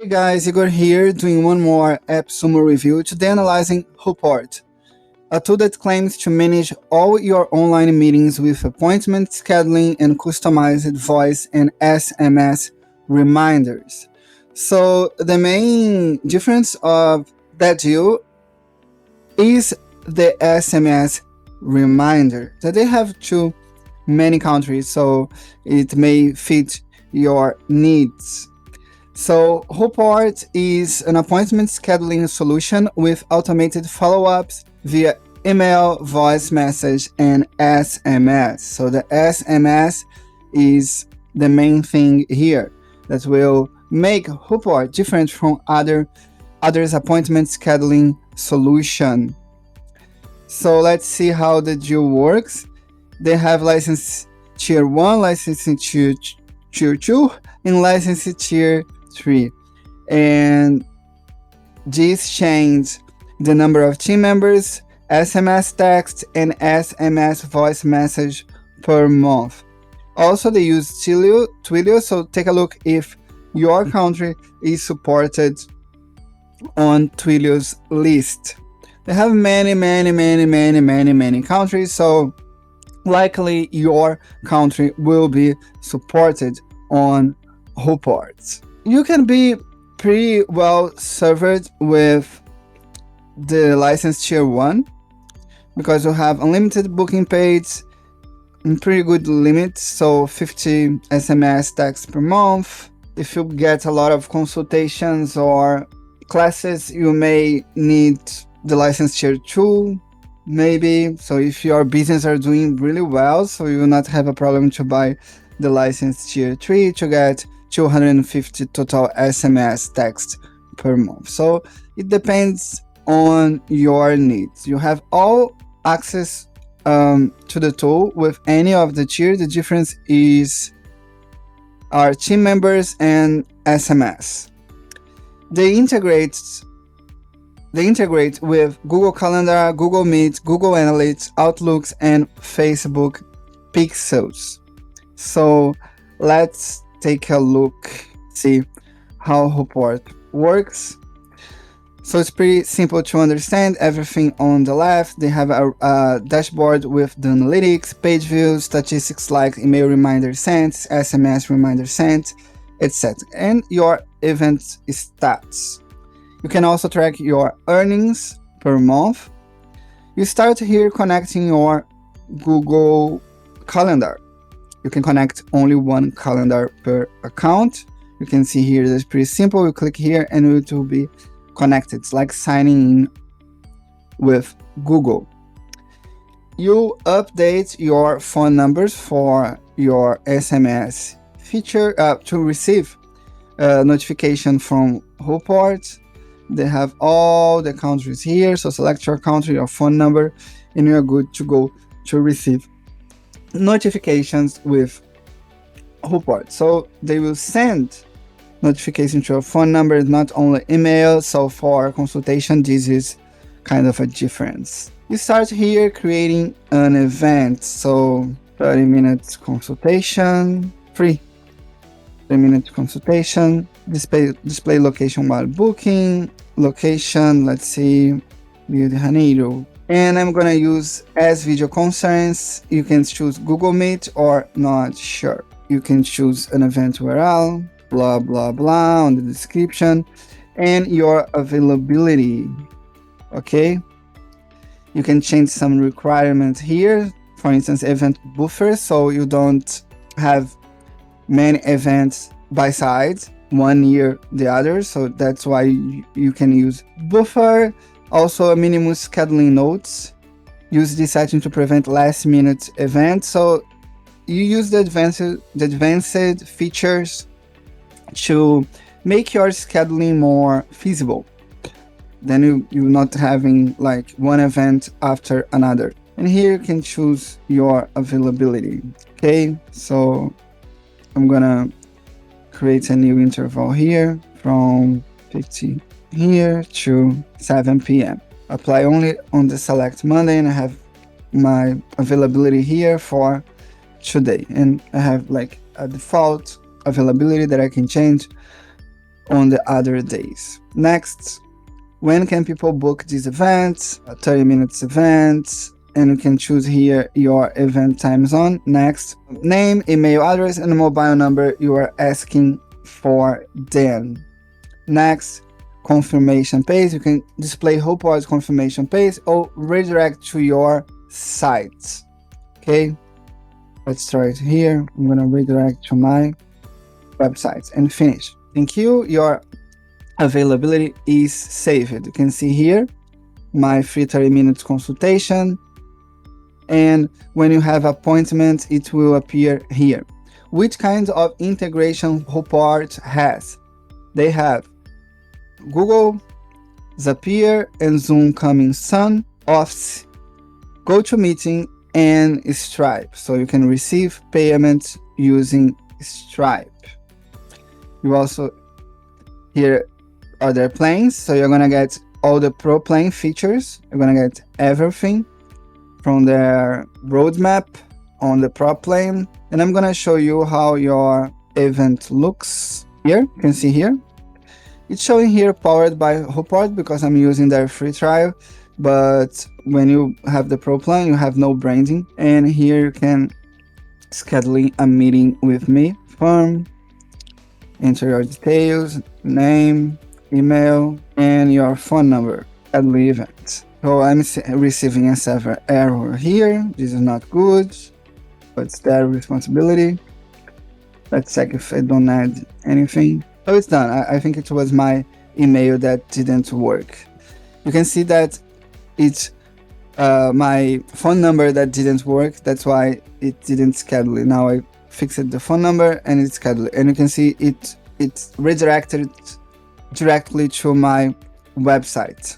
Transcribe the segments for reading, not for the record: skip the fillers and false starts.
Hey guys, Igor here doing one more AppSumo review, today analyzing Hupport, a tool that claims to manage all your online meetings with appointment scheduling and customized voice and SMS reminders. So the main difference of that deal is the SMS reminder that they have too many countries, so it may fit your needs. So Hupport is an appointment scheduling solution with automated follow-ups via email, voice message, and SMS. So the SMS is the main thing here that will make Hupport different from others appointment scheduling solution. So let's see how the deal works. They have license tier 1, license tier 2, and license tier 3. And this change the number of team members, SMS text, and SMS voice message per month. Also, they use Twilio, so take a look if your country is supported on Twilio's list. They have many countries, so likely your country will be supported on Hupport. You can be pretty well served with the license tier 1 because you have unlimited booking pages and pretty good limits, so 50 SMS texts per month. If you get a lot of consultations or classes, you may need the license tier 2 maybe. So if your business are doing really well, so you will not have a problem to buy the license tier 3 to get 250 total SMS text per month. So it depends on your needs. You have all access to the tool with any of the tier. The difference is our team members and SMS. They integrate with Google Calendar, Google Meet, Google Analytics, Outlooks, and Facebook Pixels. So let's take a look, see how Hupport works. So it's pretty simple to understand. Everything on the left, they have a dashboard with the analytics, page views, statistics like email reminder sent, SMS reminder sent, etc. And your event stats. You can also track your earnings per month. You start here connecting your Google Calendar. You can connect only one calendar per account. You can see here that's pretty simple. You click here and it will be connected. It's like signing in with Google. You update your phone numbers for your SMS feature to receive a notification from Hupport. They have all the countries here, so select your country, your phone number, and you're good to go to receive notifications with Hupport. So they will send notification to your phone number, not only email. So for consultation, this is kind of a difference. You start here creating an event. So 30 minutes consultation, free 30-minute consultation, display location while booking, location, let's see, Rio de Janeiro. And I'm gonna use as video conference. You can choose Google Meet or not sure. You can choose an event URL, blah, blah, blah on the description, and your availability, okay? You can change some requirements here. For instance, event buffer, so you don't have many events by side, one near the other, so that's why you can use buffer. Also a minimum scheduling notes. Use this setting to prevent last minute events. So you use the advanced features to make your scheduling more feasible. Then you're not having like one event after another. And here you can choose your availability. Okay, so I'm gonna create a new interval here from 50 here to 7 p.m. Apply only on the select Monday, and I have my availability here for today. And I have like a default availability that I can change on the other days. Next, when can people book these events? 30 minutes events, and you can choose here your event time zone. Next, name, email address, and mobile number you are asking for them. Next, confirmation page. You can display Hupport's confirmation page or redirect to your site. Okay, let's try it here. I'm gonna redirect to my website and finish. Thank you. Your availability is saved. You can see here my free 30 minutes consultation. And when you have appointments, it will appear here. Which kinds of integration Hupport has? They have Google, Zapier, and Zoom coming soon, Office, GoToMeeting, and Stripe. So you can receive payments using Stripe. You also here other plans. So you're gonna get all the pro plan features. You're gonna get everything from their roadmap on the pro plan. And I'm gonna show you how your event looks here. You can see here. It's showing here powered by Hupport because I'm using their free trial. But when you have the pro plan, you have no branding. And here you can schedule a meeting with me. Form, enter your details, name, email, and your phone number at the event. So I'm receiving a server error here. This is not good, but it's their responsibility. Let's check if I don't add anything. Oh, it's done. I think it was my email that didn't work. You can see that it's my phone number that didn't work. That's why it didn't schedule it. Now I fixed the phone number and it's scheduled. And you can see it's redirected directly to my website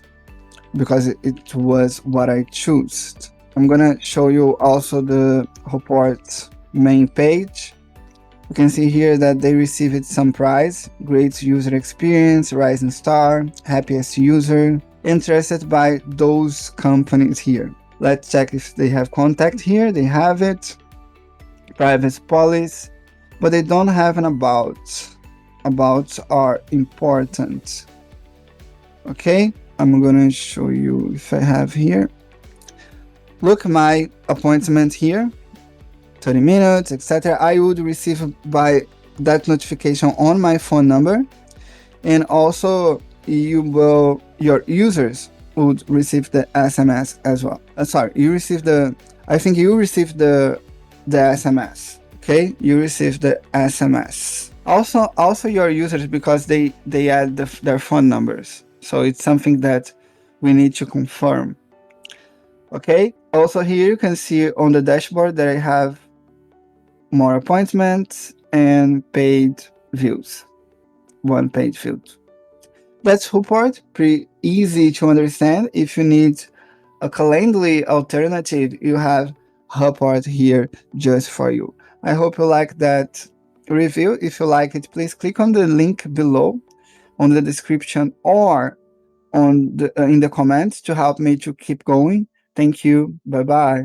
because it was what I chose. I'm gonna show you also the Hupport main page. You can see here that they received some prize, great user experience, rising star, happiest user, interested by those companies here. Let's check if they have contact here. They have it, private policy, but they don't have an about. Abouts are important. Okay, I'm gonna show you if I have here. Look, my appointment here, 30 minutes, etc. I would receive by that notification on my phone number, and also your users would receive the SMS as well. Sorry, you receive the. I think you received the SMS. Okay, you receive the SMS. Also your users, because they add their phone numbers. So it's something that we need to confirm. Okay. Also here you can see on the dashboard that I have more appointments and paid views. One page views. That's Hupport. Pretty easy to understand. If you need a Calendly alternative, you have Hupport here just for you. I hope you like that review. If you like it, please click on the link below on the description or on in the comments to help me to keep going. Thank you. Bye bye.